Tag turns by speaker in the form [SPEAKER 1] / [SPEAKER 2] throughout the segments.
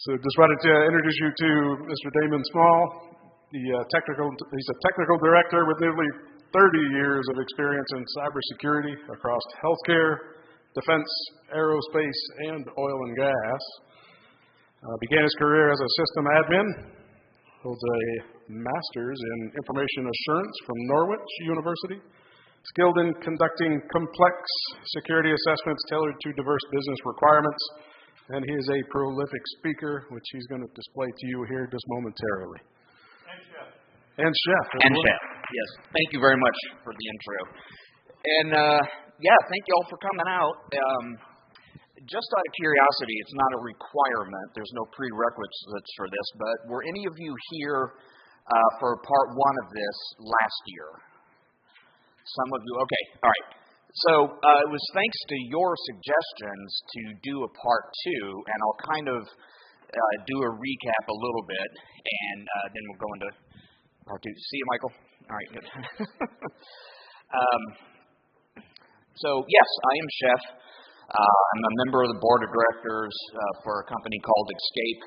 [SPEAKER 1] So just wanted to introduce you to Mr. Damon Small. He's a technical director with nearly 30 years of experience in cybersecurity across healthcare, defense, aerospace, and oil and gas. Began his career as a system admin, holds a master's in information assurance from Norwich University, skilled in conducting complex security assessments tailored to diverse business requirements, and he is a prolific speaker, which he's going to display to you here just momentarily. And chef.
[SPEAKER 2] Yes. Thank you very much for the intro. And thank you all for coming out. Just out of curiosity, it's not a requirement. There's no prerequisites for this, but were any of you here for part one of this last year? Some of you, okay, all right. So it was thanks to your suggestions to do a part two, and I'll kind of do a recap a little bit, and then we'll go into part two. See you, Michael. All right, good. So yes, I am Chef. I'm a member of the board of directors for a company called Escape.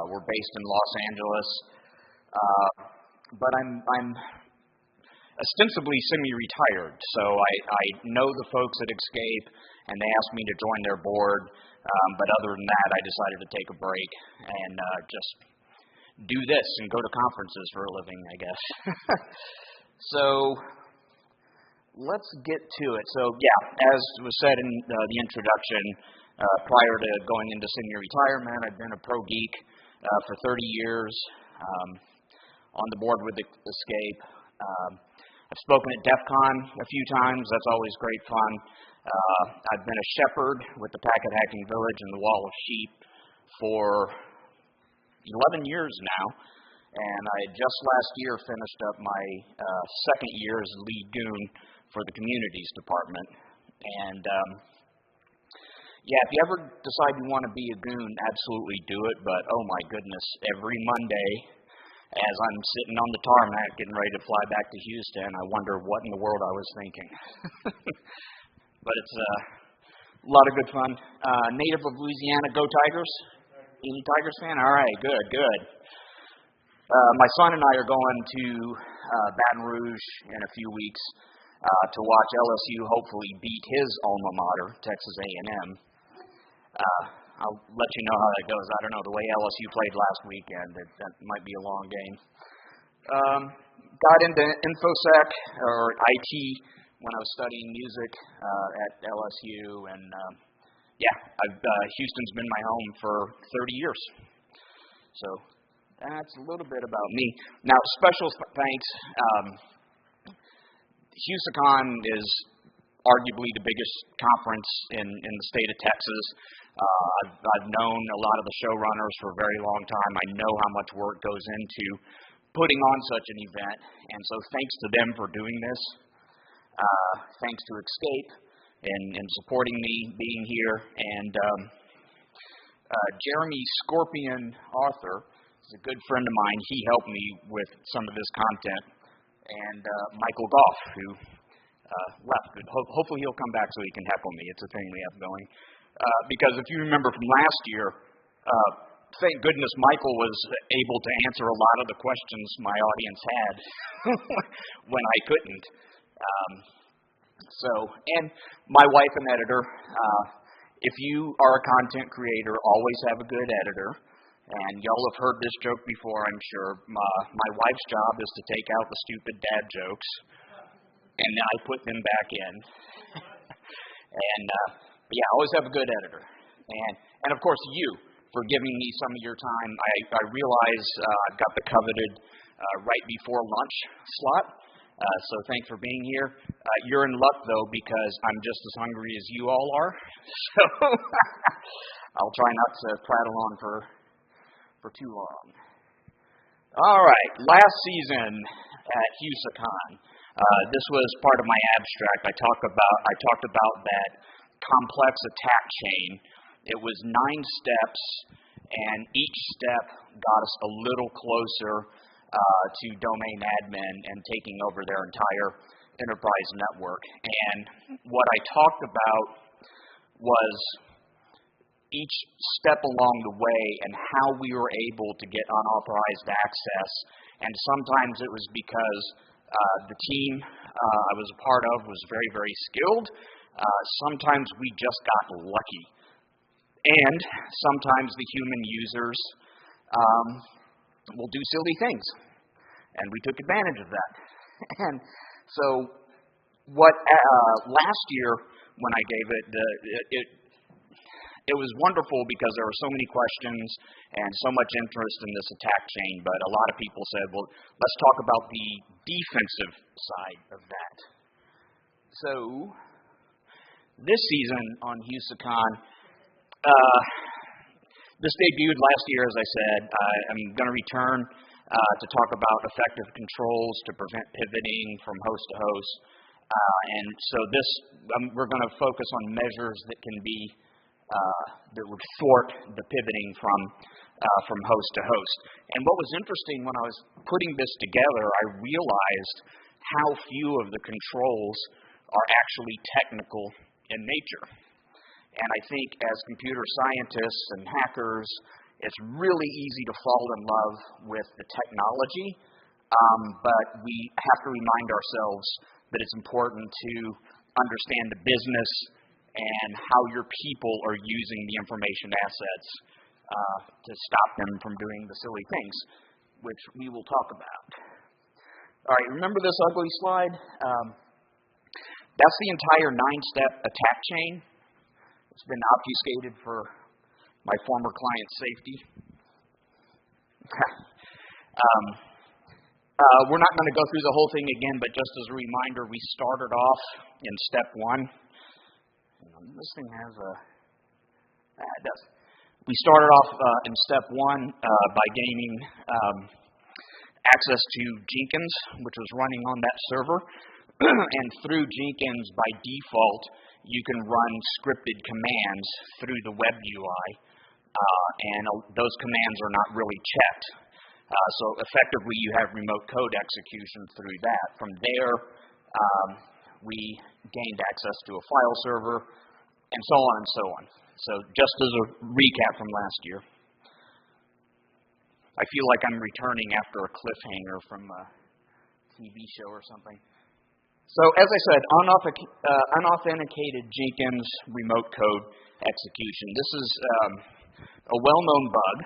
[SPEAKER 2] We're based in Los Angeles, but I'm ostensibly semi-retired, so I know the folks at Escape, and they asked me to join their board, but other than that, I decided to take a break and just do this and go to conferences for a living, I guess. So let's get to it. So as was said in the introduction, prior to going into semi-retirement, I've been a pro geek for 30 years, on the board with Escape. I've spoken at DEF CON a few times. That's always great fun. I've been a shepherd with the Packet Hacking Village and the Wall of Sheep for 11 years now, and I just last year finished up my second year as lead goon for the communities department. And if you ever decide you want to be a goon, absolutely do it. But oh my goodness, every Monday, as I'm sitting on the tarmac getting ready to fly back to Houston, I wonder what in the world I was thinking. But it's a lot of good fun. Native of Louisiana, go Tigers. Any Tigers fan? All right, good. My son and I are going to Baton Rouge in a few weeks to watch LSU hopefully beat his alma mater, Texas A&M. I'll let you know how that goes. I don't know. The way LSU played last weekend, that might be a long game. Got into InfoSec or IT when I was studying music at LSU, and Houston's been my home for 30 years. So that's a little bit about me. Now, special thanks. HUSACon is arguably the biggest conference in the state of Texas. I've known a lot of the showrunners for a very long time. I know how much work goes into putting on such an event, and so thanks to them for doing this. Thanks to Escape and supporting me being here, and Jeremy Scorpion Arthur is a good friend of mine. He helped me with some of this content, and Michael Goff, who left. Hopefully he'll come back so he can heckle me. It's a thing we have going. Because if you remember from last year, thank goodness Michael was able to answer a lot of the questions my audience had when I couldn't. And my wife, an editor. If you are a content creator, always have a good editor. And y'all have heard this joke before, I'm sure. My wife's job is to take out the stupid dad jokes, and I put them back in. And always have a good editor. And of course, you, for giving me some of your time. I realize I've got the coveted right before lunch slot, so thanks for being here. You're in luck, though, because I'm just as hungry as you all are. So I'll try not to prattle on for too long. All right, last season at HUSACon, this was part of my abstract. I talked about that complex attack chain. It was 9 steps, and each step got us a little closer to domain admin and taking over their entire enterprise network. And what I talked about was each step along the way and how we were able to get unauthorized access. And sometimes it was because the team I was a part of was very, very skilled. Sometimes we just got lucky. And sometimes the human users will do silly things. And we took advantage of that. And so what last year when I gave it was wonderful because there were so many questions and so much interest in this attack chain, but a lot of people said, well, let's talk about the defensive side of that. So this season on HusaCon, this debuted last year, as I said. I'm going to return to talk about effective controls to prevent pivoting from host to host. And so we're going to focus on measures that can be that would thwart the pivoting from host to host. And what was interesting when I was putting this together, I realized how few of the controls are actually technical in nature. And I think as computer scientists and hackers, it's really easy to fall in love with the technology, but we have to remind ourselves that it's important to understand the business and how your people are using the information assets to stop them from doing the silly things, which we will talk about. All right, remember this ugly slide? That's the entire 9-step attack chain. It's been obfuscated for my former client's safety. We're not going to go through the whole thing again, but just as a reminder, we started off in step 1. This thing has a... it does. We started off in step 1 by gaining access to Jenkins, which was running on that server. And through Jenkins, by default, you can run scripted commands through the web UI, and those commands are not really checked. So effectively, you have remote code execution through that. From there, we gained access to a file server, and so on and so on. So just as a recap from last year, I feel like I'm returning after a cliffhanger from a TV show or something. So as I said, unauthenticated Jenkins remote code execution. This is a well-known bug.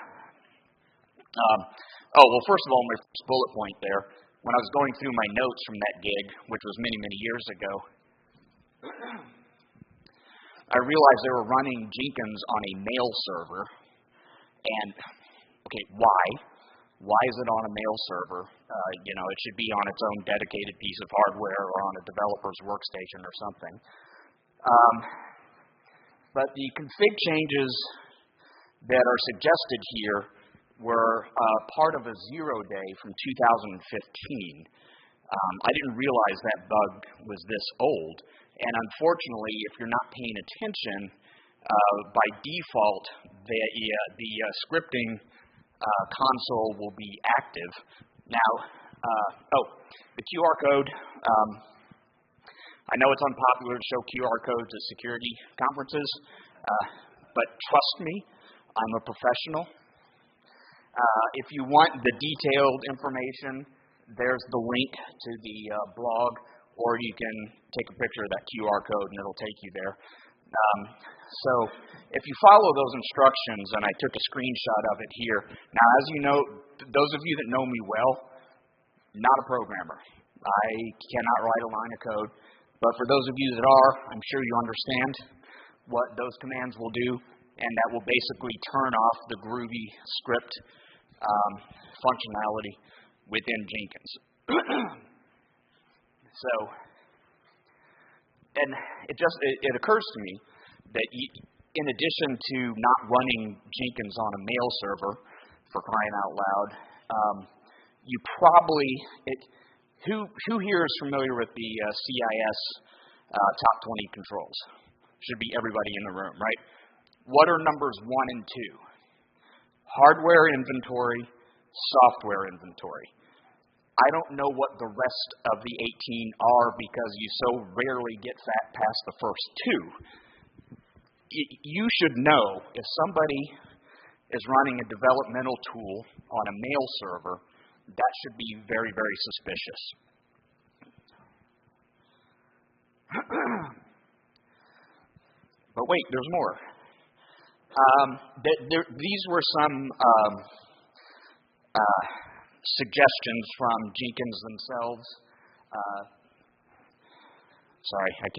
[SPEAKER 2] Well, first of all, my first bullet point there, when I was going through my notes from that gig, which was many, many years ago, I realized they were running Jenkins on a mail server. And, okay, why? Why is it on a mail server? It should be on its own dedicated piece of hardware or on a developer's workstation or something. But the config changes that are suggested here were part of a 0-day from 2015. I didn't realize that bug was this old. And unfortunately, if you're not paying attention, by default, the scripting console will be active. Now, the QR code. I know it's unpopular to show QR codes at security conferences, but trust me, I'm a professional. If you want the detailed information, there's the link to the blog, or you can take a picture of that QR code and it'll take you there. So if you follow those instructions, and I took a screenshot of it here. Now, as you know, those of you that know me well, not a programmer. I cannot write a line of code. But for those of you that are, I'm sure you understand what those commands will do, and that will basically turn off the groovy script functionality within Jenkins. So, and it occurs to me that in addition to not running Jenkins on a mail server, for crying out loud, you probably, who here is familiar with the CIS top 20 controls? Should be everybody in the room, right? What are numbers 1 and 2? Hardware inventory, software inventory. I don't know what the rest of the 18 are because you so rarely get past the first 2. you should know if somebody is running a developmental tool on a mail server, that should be very, very suspicious. But wait, there's more. These were some suggestions from Jenkins themselves. Sorry, I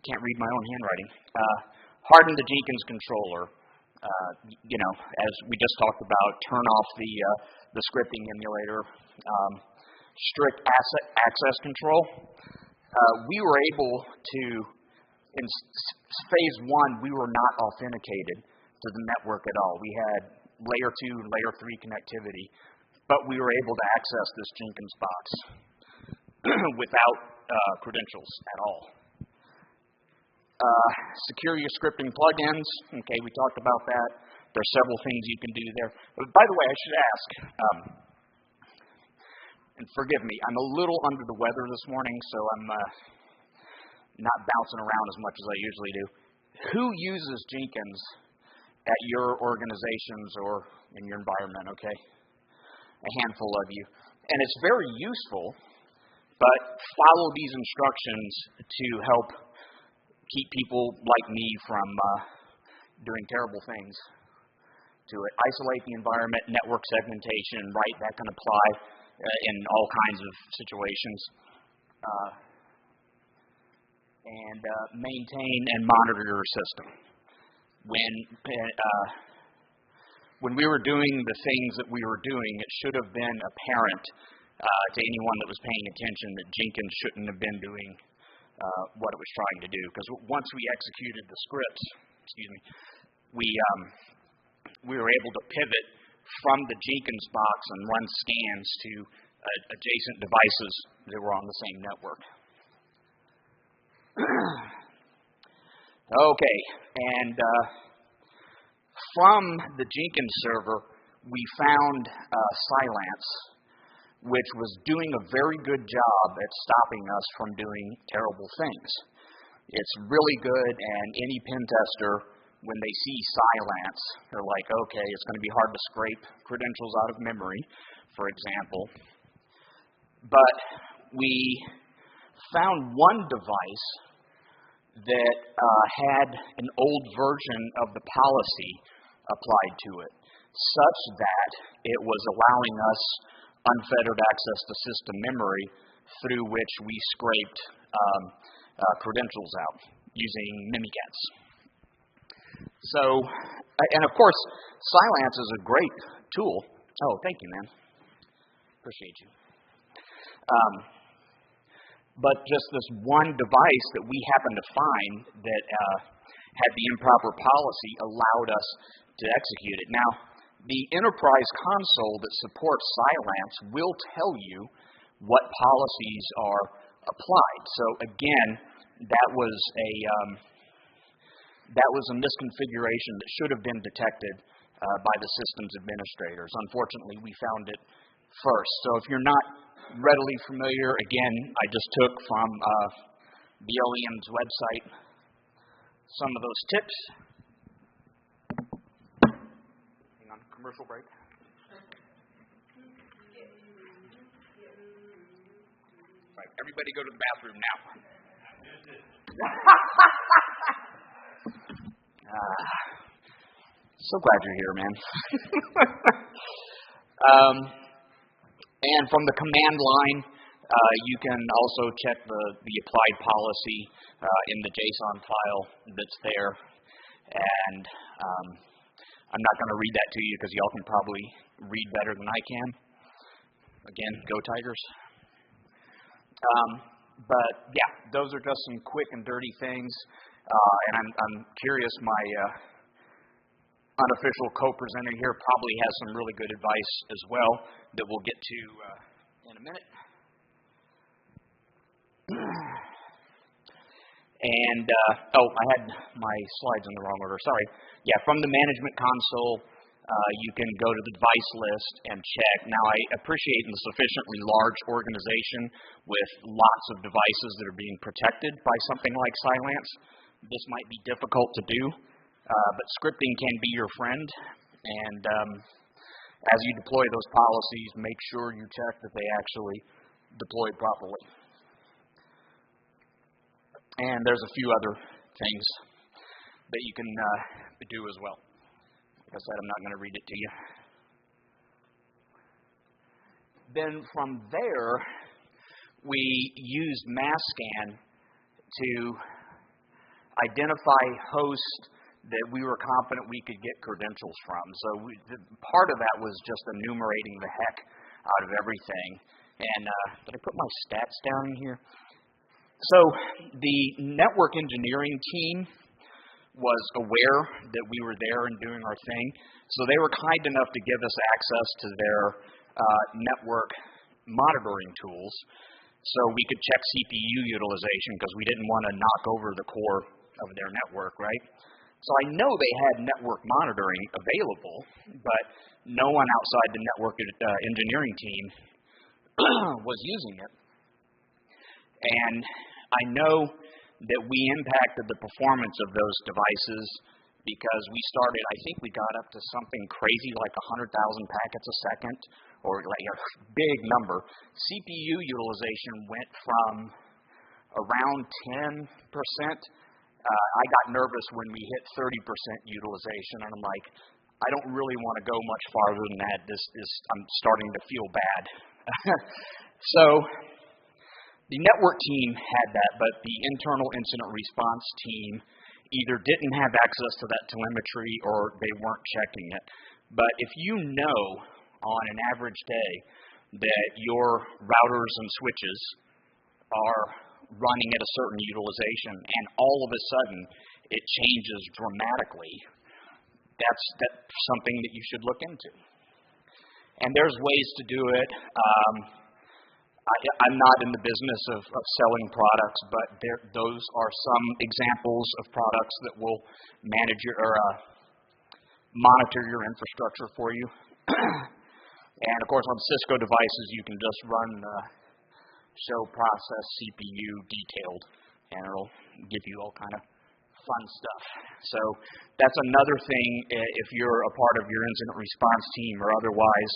[SPEAKER 2] can't read my own handwriting. Harden the Jenkins controller. As we just talked about, turn off the scripting emulator. Strict asset access control. We were able to, in phase 1, we were not authenticated to the network at all. We had layer 2, layer 3 connectivity, but we were able to access this Jenkins box without credentials at all. Secure your scripting plugins. Okay, we talked about that. There's several things you can do there. But by the way, I should ask, and forgive me, I'm a little under the weather this morning, so I'm not bouncing around as much as I usually do. Who uses Jenkins at your organizations or in your environment, okay? A handful of you. And it's very useful, but follow these instructions to help keep people like me from doing terrible things to it. Isolate the environment, network segmentation, right? That can apply in all kinds of situations. And maintain and monitor your system. When we were doing the things that we were doing, it should have been apparent to anyone that was paying attention that Jenkins shouldn't have been doing what it was trying to do. Because once we executed the scripts, we were able to pivot from the Jenkins box and run scans to adjacent devices that were on the same network. Okay, and from the Jenkins server, we found Cylance, which was doing a very good job at stopping us from doing terrible things. It's really good, and any pen tester, when they see Cylance, they're like, okay, it's going to be hard to scrape credentials out of memory, for example. But we found one device that had an old version of the policy applied to it, such that it was allowing us unfettered access to system memory through which we scraped credentials out using mimikatz. So, and of course, Cylance is a great tool. Oh, thank you, man. Appreciate you. But just this one device that we happened to find that had the improper policy allowed us to execute it. Now, the enterprise console that supports Cylance will tell you what policies are applied. So again, that was a misconfiguration that should have been detected by the systems administrators. Unfortunately, we found it first. So if you're not readily familiar, again, I just took from the OEM's website some of those tips. Hang on, commercial break. Right, everybody go to the bathroom now. So glad you're here, man. And from the command line, you can also check the applied policy in the JSON file that's there. And I'm not going to read that to you because y'all can probably read better than I can. Again, go Tigers. But yeah, those are just some quick and dirty things. And I'm curious, my unofficial co-presenter here probably has some really good advice as well that we'll get to in a minute. And, I had my slides in the wrong order. Sorry. Yeah, from the management console, you can go to the device list and check. Now, I appreciate in a sufficiently large organization with lots of devices that are being protected by something like Cylance, this might be difficult to do, but scripting can be your friend. And as you deploy those policies, make sure you check that they actually deploy properly. And there's a few other things that you can do as well. Like I said, I'm not going to read it to you. Then from there, we used MassScan to identify hosts that we were confident we could get credentials from. So part of that was just enumerating the heck out of everything. And did I put my stats down in here? So the network engineering team was aware that we were there and doing our thing. So they were kind enough to give us access to their network monitoring tools so we could check CPU utilization because we didn't want to knock over the core of their network, right? So I know they had network monitoring available, but no one outside the network engineering team was using it. And I know that we impacted the performance of those devices because we started, I think we got up to something crazy like 100,000 packets a second, or like a big number. CPU utilization went from around 10%. I got nervous when we hit 30% utilization, and I'm like, I don't really want to go much farther than that. I'm starting to feel bad. So the network team had that, but the internal incident response team either didn't have access to that telemetry or they weren't checking it. But if you know on an average day that your routers and switches are running at a certain utilization and all of a sudden it changes dramatically, that's something that you should look into. And there's ways to do it. I'm not in the business of selling products, but those are some examples of products that will manage or monitor your infrastructure for you. And of course, on Cisco devices, you can just run the show process CPU detailed, and it'll give you all kind of fun stuff. So that's another thing if you're a part of your incident response team or otherwise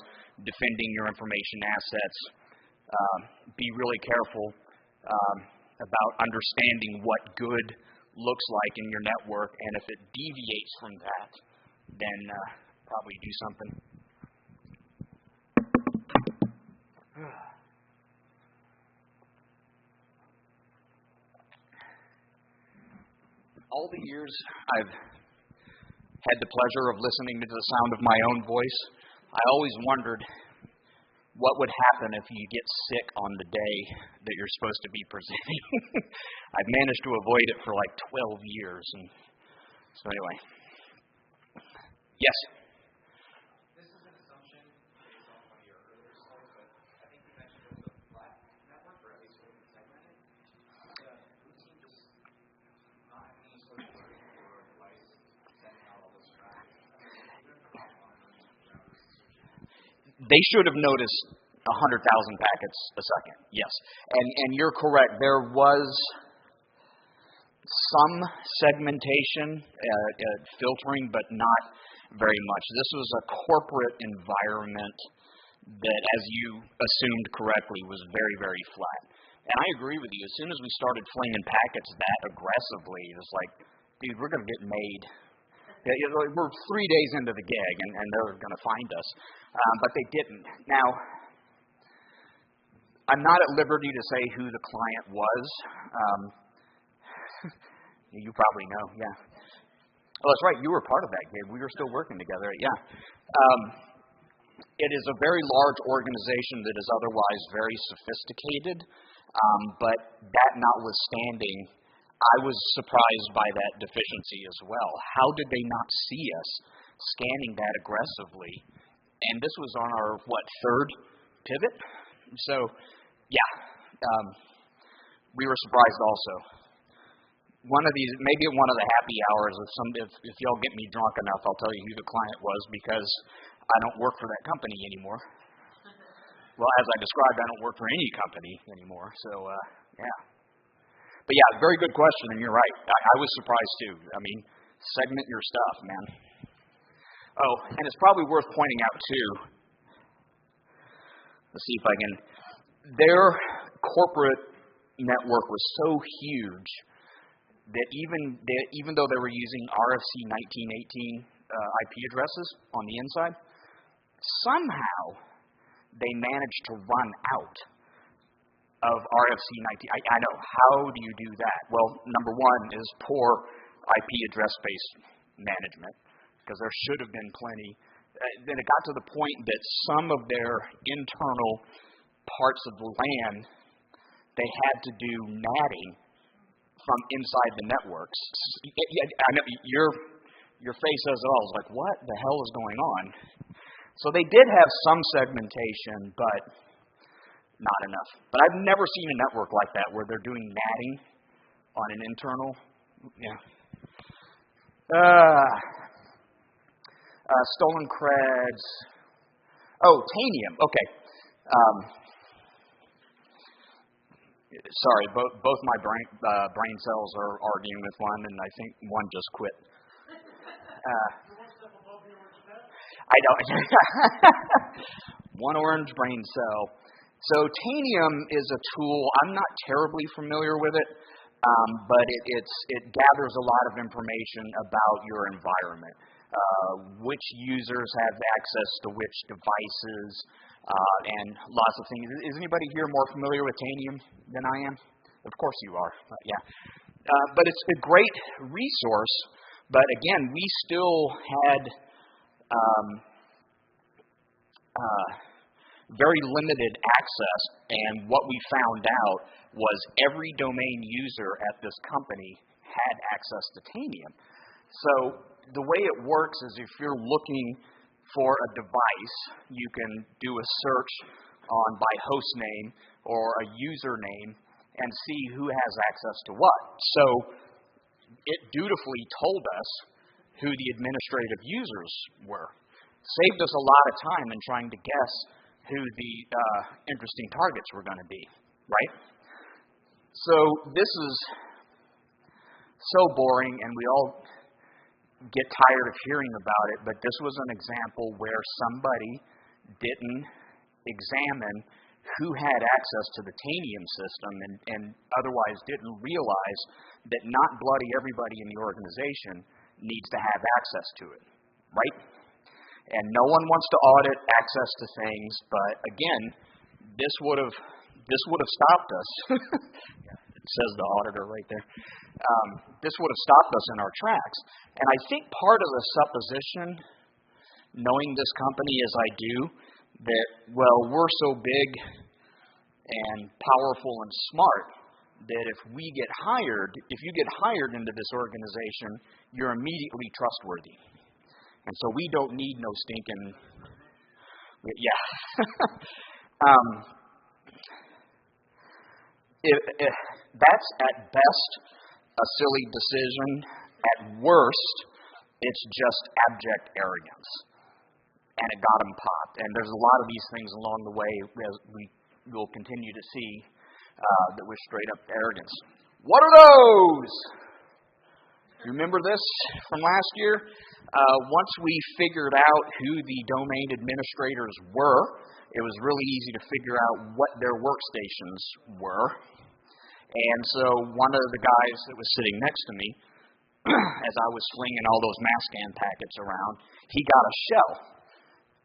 [SPEAKER 2] defending your information assets. Be really careful about understanding what good looks like in your network, and if it deviates from that, then probably do something. All the years I've had the pleasure of listening to the sound of my own voice, I always wondered what would happen if you get sick on the day that you're supposed to be presenting. I've managed to avoid it for like 12 years. And so anyway. Yes?
[SPEAKER 3] This is an assumption based on one of your earlier slides, but I think you mentioned it was a flat network, or at least what you segmented. The routine just not any sort of worry or device sending out all this traffic.
[SPEAKER 2] They should have noticed 100,000 packets a second, yes. And you're correct. There was some segmentation, filtering, but not very much. This was a corporate environment that, as you assumed correctly, was very, very flat. And I agree with you. As soon as we started flinging packets that aggressively, it was like, dude, we're going to get made. We're 3 days into the gig, and they're going to find us. But they didn't. Now, I'm not at liberty to say who the client was. You probably know, yeah. Oh, that's right. You were part of that gig. We were still working together, yeah. It is a very large organization that is otherwise very sophisticated. But that notwithstanding, I was surprised by that deficiency as well. How did they not see us scanning that aggressively? And this was on our, third pivot? So, yeah, we were surprised also. One of these, maybe at one of the happy hours, if y'all get me drunk enough, I'll tell you who the client was because I don't work for that company anymore. Well, as I described, I don't work for any company anymore. So, yeah. But yeah, very good question, and you're right. I was surprised too. I mean, segment your stuff, man. Oh, and it's probably worth pointing out too. Let's see if I can. Their corporate network was so huge that even though they were using RFC 1918 IP addresses on the inside, somehow they managed to run out of RFC 19. I know. How do you do that? Well, number one is poor IP address space management, because there should have been plenty. Then it got to the point that some of their internal parts of the LAN, they had to do natting from inside the networks. I know your face says it all. It's like, what the hell is going on? So they did have some segmentation, but not enough. But I've never seen a network like that where they're doing natting on an internal. Yeah. Stolen creds. Oh, Tanium. Okay. Sorry, both my brain cells are arguing with one, and I think one just quit. I know. One orange brain cell. So Tanium is a tool. I'm not terribly familiar with it, but it gathers a lot of information about your environment, which users have access to which devices, and lots of things. Is anybody here more familiar with Tanium than I am? Of course you are. Yeah. But it's a great resource. But again, we still had very limited access, and what we found out was every domain user at this company had access to Tanium. So the way it works is if you're looking for a device, you can do a search by host name or a username and see who has access to what. So it dutifully told us who the administrative users were. Saved us a lot of time in trying to guess who the interesting targets were going to be, right? So this is so boring, and we all get tired of hearing about it, but this was an example where somebody didn't examine who had access to the Tanium system and otherwise didn't realize that not bloody everybody in the organization needs to have access to it, right? And no one wants to audit access to things, but again, this would have stopped us. It says the auditor right there. This would have stopped us in our tracks. And I think part of the supposition, knowing this company as I do, that, well, we're so big and powerful and smart that if you get hired into this organization, you're immediately trustworthy. And so we don't need no stinking, yeah. That's at best a silly decision. At worst, it's just abject arrogance. And it got them popped. And there's a lot of these things along the way as we will continue to see that was straight up arrogance. What are those? You remember this from last year? Once we figured out who the domain administrators were, it was really easy to figure out what their workstations were. And so one of the guys that was sitting next to me, as I was flinging all those mass scan packets around, he got a shell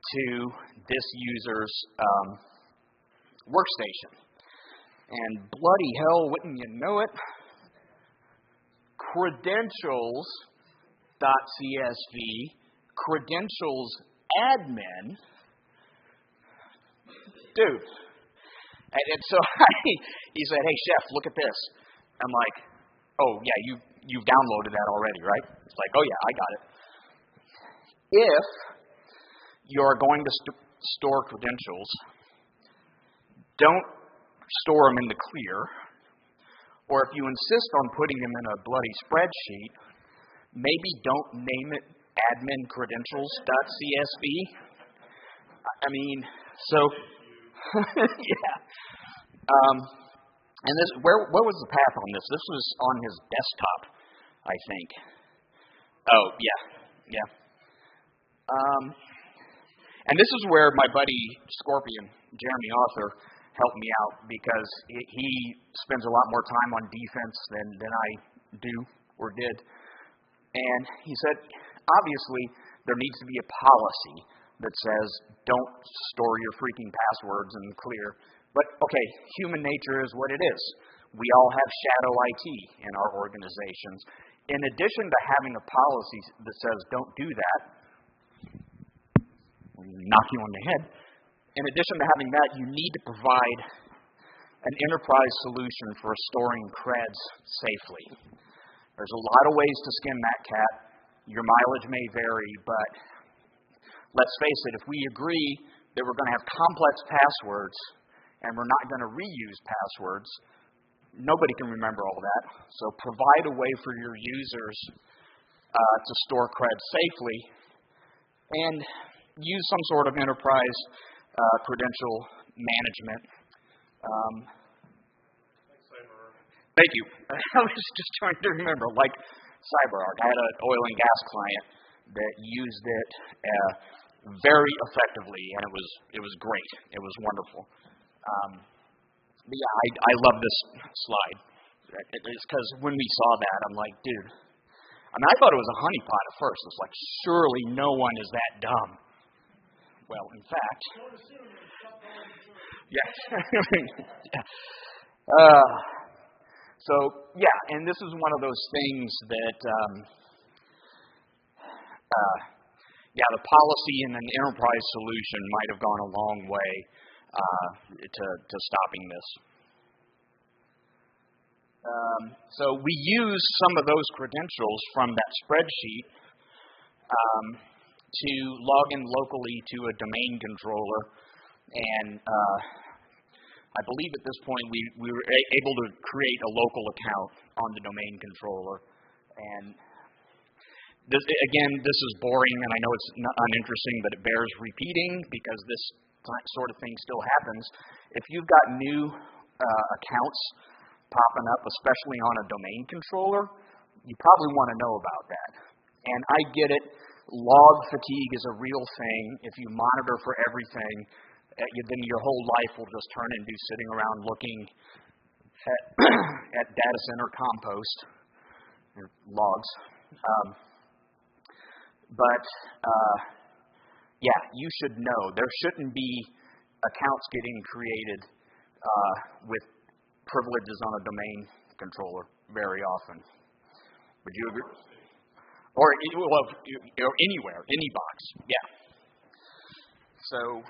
[SPEAKER 2] to this user's workstation. And bloody hell, wouldn't you know it? Credentials.csv, credentials admin. Dude. And so he said, hey, Chef, look at this. I'm like, oh, yeah, you've downloaded that already, right? It's like, oh, yeah, I got it. If you're going to store credentials, don't store them in the clear. Or if you insist on putting them in a bloody spreadsheet, maybe don't name it admin credentials.csv. I mean, so, yeah. And this, where was the path on this? This was on his desktop, I think. Oh, yeah. And this is where my buddy Scorpion, Jeremy Arthur, helped me out because he spends a lot more time on defense than I do or did. And he said, obviously, there needs to be a policy that says don't store your freaking passwords in the clear. But, okay, human nature is what it is. We all have shadow IT in our organizations. In addition to having a policy that says don't do that, knock you on the head. In addition to having that, you need to provide an enterprise solution for storing creds safely. There's a lot of ways to skin that cat. Your mileage may vary, but let's face it, if we agree that we're going to have complex passwords and we're not going to reuse passwords, nobody can remember all that. So provide a way for your users to store creds safely and use some sort of enterprise credential management. Thank you. I was just trying to remember, like CyberArk. I had an oil and gas client that used it very effectively, and it was great. It was wonderful. But yeah, I love this slide. It's because when we saw that, I'm like, dude. I mean, I thought it was a honeypot at first. It's like, surely no one is that dumb. Well, in fact, yes. So, yeah, and this is one of those things that, the policy and an enterprise solution might have gone a long way to stopping this. So we use some of those credentials from that spreadsheet to log in locally to a domain controller, and I believe at this point we were able to create a local account on the domain controller. And this is boring, and I know it's not uninteresting, but it bears repeating because this sort of thing still happens. If you've got new accounts popping up, especially on a domain controller, you probably want to know about that. And I get it. Log fatigue is a real thing. If you monitor for everything, then your whole life will just turn into sitting around looking at data center compost or logs. But you should know. There shouldn't be accounts getting created with privileges on a domain controller very often. Would you agree? Or anywhere, any box. Yeah. So,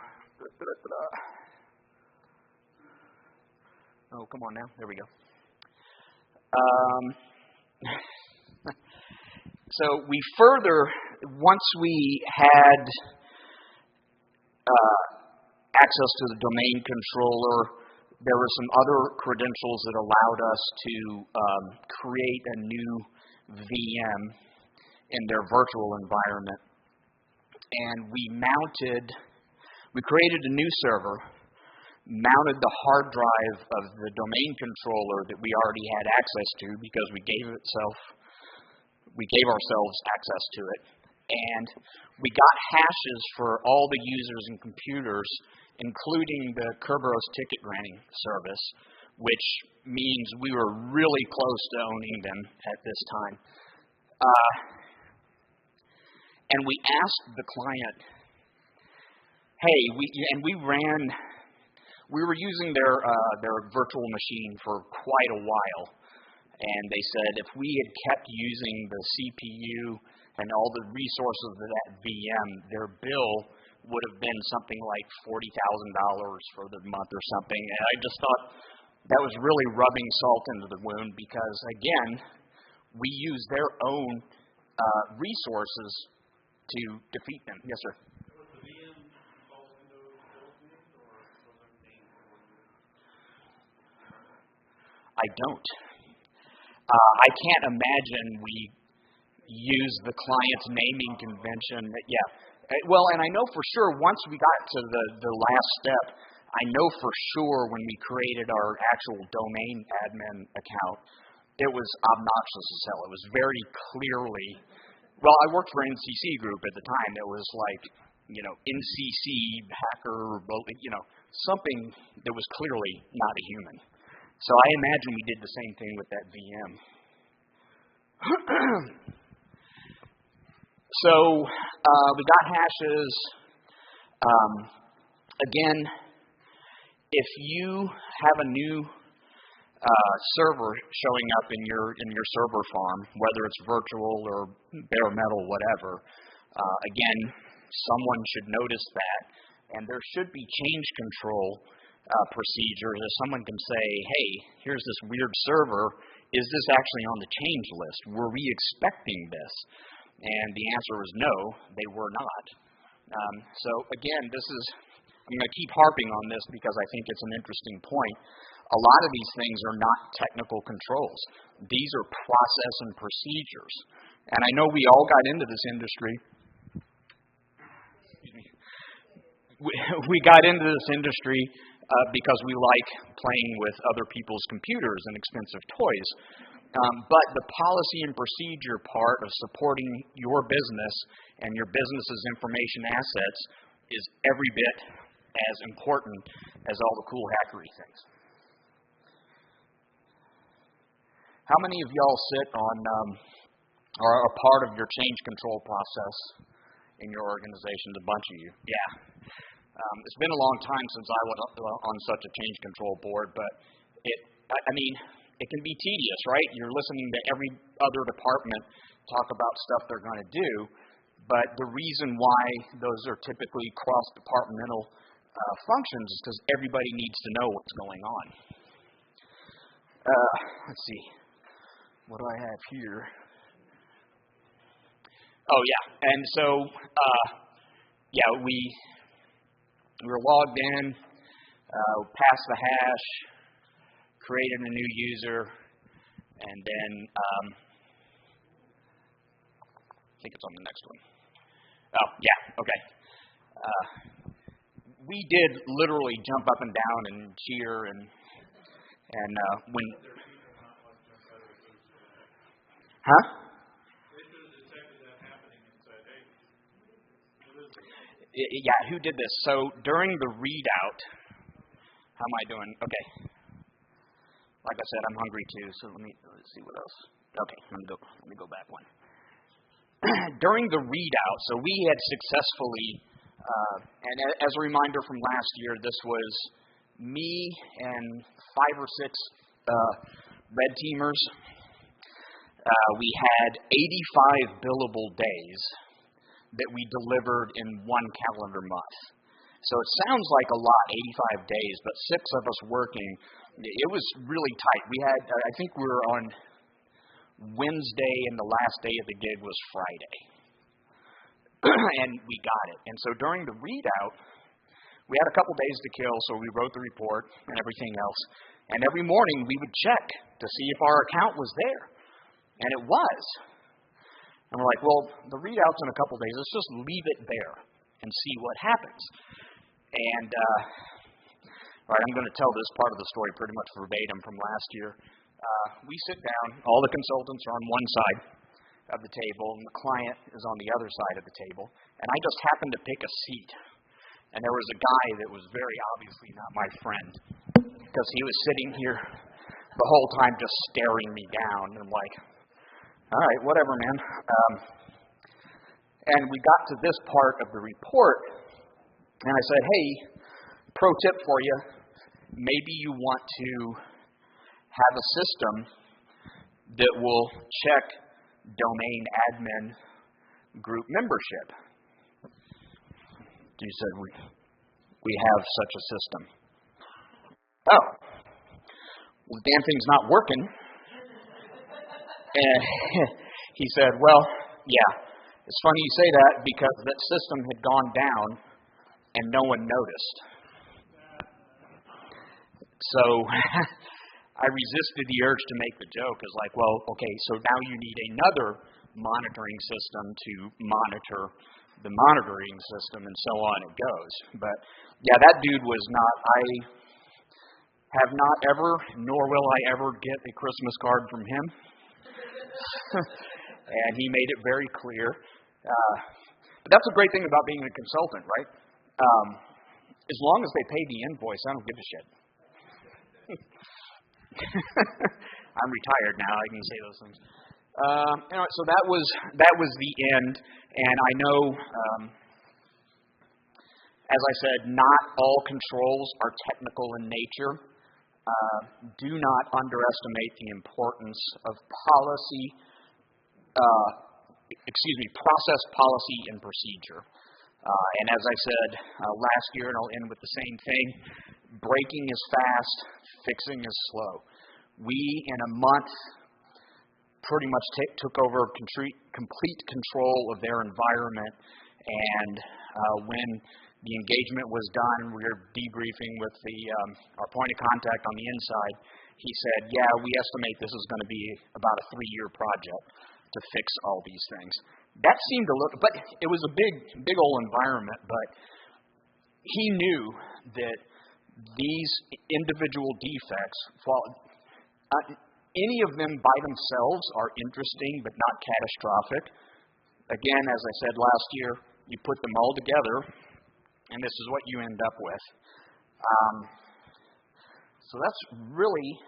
[SPEAKER 2] oh, come on now. There we go. So we further, once we had access to the domain controller, there were some other credentials that allowed us to create a new VM in their virtual environment. And we created a new server, mounted the hard drive of the domain controller that we already had access to because we gave ourselves access to it. And we got hashes for all the users and computers, including the Kerberos ticket granting service, which means we were really close to owning them at this time. And we asked the client, hey, we were using their virtual machine for quite a while. And they said if we had kept using the CPU and all the resources of that VM, their bill would have been something like $40,000 for the month or something. And I just thought that was really rubbing salt into the wound because, again, we use their own resources to defeat them. Yes, sir.
[SPEAKER 4] Was the VM involved in those meetings, or was everything?
[SPEAKER 2] I don't. I can't imagine we use the client's naming convention. Yeah. Well, and I know for sure once we got to the last step, I know for sure when we created our actual domain admin account, it was obnoxious as hell. It was very clearly, well, I worked for NCC Group at the time. It was like, NCC hacker, something that was clearly not a human. So I imagine we did the same thing with that VM. So we got hashes. Again, if you have a new server showing up in your server farm, whether it's virtual or bare metal, whatever, again, someone should notice that, and there should be change control procedures. If someone can say, "Hey, here's this weird server. Is this actually on the change list? Were we expecting this?" And the answer was no, they were not. So again, I'm going to keep harping on this because I think it's an interesting point. A lot of these things are not technical controls. These are process and procedures. And I know we all got into this industry. We got into this industry because we like playing with other people's computers and expensive toys. But the policy and procedure part of supporting your business and your business's information assets is every bit as important as all the cool hackery things. How many of y'all sit on or are part of your change control process in your organization? A bunch of you. Yeah. It's been a long time since I was on such a change control board, but it can be tedious, right? You're listening to every other department talk about stuff they're going to do, but the reason why those are typically cross-departmental functions is because everybody needs to know what's going on. Let's see. What do I have here? Oh, yeah. And so, we were logged in, passed the hash, created a new user, and then I think it's on the next one. Oh, yeah, okay. We did literally jump up and down and cheer and when... Huh? Yeah, who did this? So during the readout, how am I doing? Okay. Like I said, I'm hungry too, so let's see what else. Okay, let me go back one. During the readout, so we had successfully, and as a reminder from last year, this was me and 5 or 6 red teamers. We had 85 billable days that we delivered in one calendar month. So it sounds like a lot, 85 days, but 6 of us working, it was really tight. I think we were on Wednesday, and the last day of the gig was Friday. And we got it. And so during the readout, we had a couple days to kill, so we wrote the report and everything else. And every morning we would check to see if our account was there. And it was. And we're like, well, the readout's in a couple days. Let's just leave it there and see what happens. And, all right, I'm going to tell this part of the story pretty much verbatim from last year. We sit down. All the consultants are on one side of the table, and the client is on the other side of the table. And I just happened to pick a seat. And there was a guy that was very obviously not my friend because he was sitting here the whole time just staring me down. And I'm like, all right, whatever, man. And we got to this part of the report, and I said, hey, pro tip for you, maybe you want to have a system that will check domain admin group membership. You said, we have such a system. Oh, well, the damn thing's not working. And he said, well, yeah, it's funny you say that because that system had gone down and no one noticed. So I resisted the urge to make the joke. It's like, well, okay, so now you need another monitoring system to monitor the monitoring system, and so on it goes. But yeah, that dude was not, I have not ever, nor will I ever get a Christmas card from him. And he made it very clear. But that's a great thing about being a consultant, right? As long as they pay the invoice, I don't give a shit. I'm retired now. I can say those things. Anyway, so that was the end, and I know, as I said, not all controls are technical in nature. Do not underestimate the importance of process, policy, and procedure. And as I said last year, and I'll end with the same thing, breaking is fast, fixing is slow. We, in a month, pretty much took over complete control of their environment, and when the engagement was done, we were debriefing with our point of contact on the inside. He said, yeah, we estimate this is going to be about a 3-year project to fix all these things. That seemed a little, but it was a big old environment, but he knew that these individual defects, any of them by themselves are interesting but not catastrophic. Again, as I said last year, you put them all together, and this is what you end up with. So that's really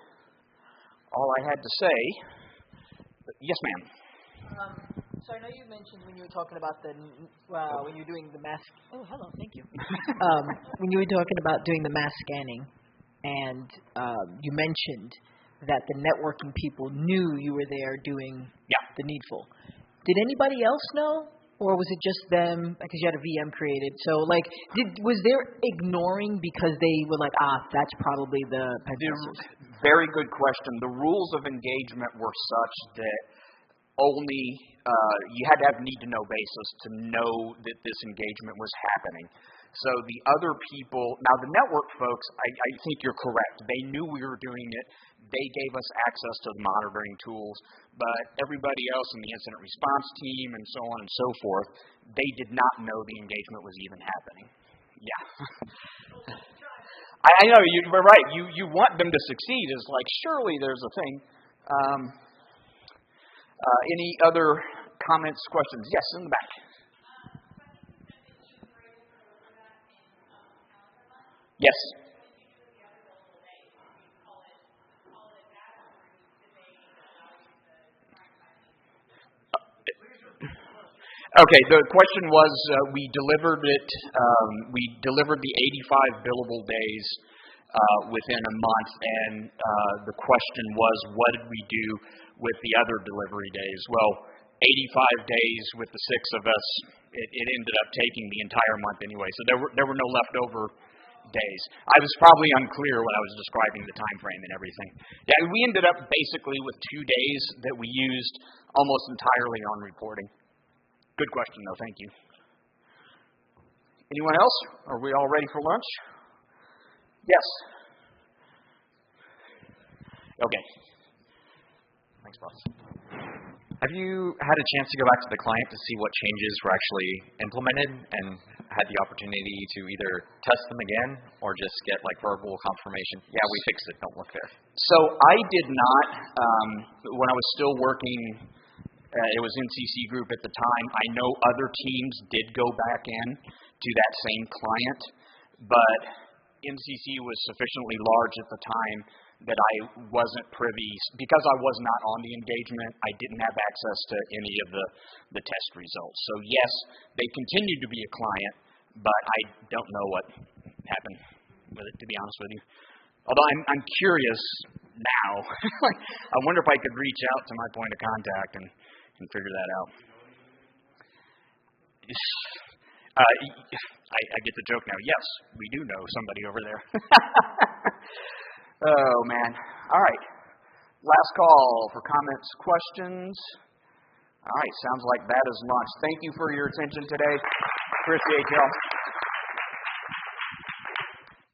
[SPEAKER 2] all I had to say. Yes, ma'am.
[SPEAKER 5] So I know you mentioned when you were talking about when you're doing the mass. Oh, hello, thank you. When you were talking about doing the mass scanning, and you mentioned that the networking people knew you were there doing the needful. Did anybody else know? Or was it just them, because you had a VM created? So, was there ignoring because they were like, that's probably the pen testers?
[SPEAKER 2] Very good question. The rules of engagement were such that only you had to have need-to-know basis to know that this engagement was happening. So the other people, now the network folks, I think you're correct. They knew we were doing it. They gave us access to the monitoring tools. But everybody else in the incident response team and so on and so forth, they did not know the engagement was even happening. Yeah. I know, you're right. You want them to succeed. It's like, surely there's a thing. Any other comments, questions? Yes, in the back. Yes. Okay, the question was, we delivered it, we delivered the 85 billable days within a month, and the question was, what did we do with the other delivery days? Well, 85 days with the 6 of us, it ended up taking the entire month anyway, so there were no leftover days. I was probably unclear when I was describing the time frame and everything. Yeah, we ended up basically with 2 days that we used almost entirely on reporting. Good question, though. Thank you. Anyone else? Are we all ready for lunch? Yes. Okay. Thanks, boss.
[SPEAKER 6] Have you had a chance to go back to the client to see what changes were actually implemented and had the opportunity to either test them again or just get verbal confirmation? Yeah, we fixed it. Don't look there.
[SPEAKER 2] So I did not, when I was still working, it was NCC Group at the time. I know other teams did go back in to that same client, but NCC was sufficiently large at the time that I wasn't privy, because I was not on the engagement, I didn't have access to any of the test results. So yes, they continued to be a client, but I don't know what happened with it, to be honest with you. Although I'm curious now. I wonder if I could reach out to my point of contact and figure that out. I get the joke now. Yes, we do know somebody over there. Oh, man. All right. Last call for comments, questions. All right. Sounds like that is lunch. Thank you for your attention today. Appreciate y'all.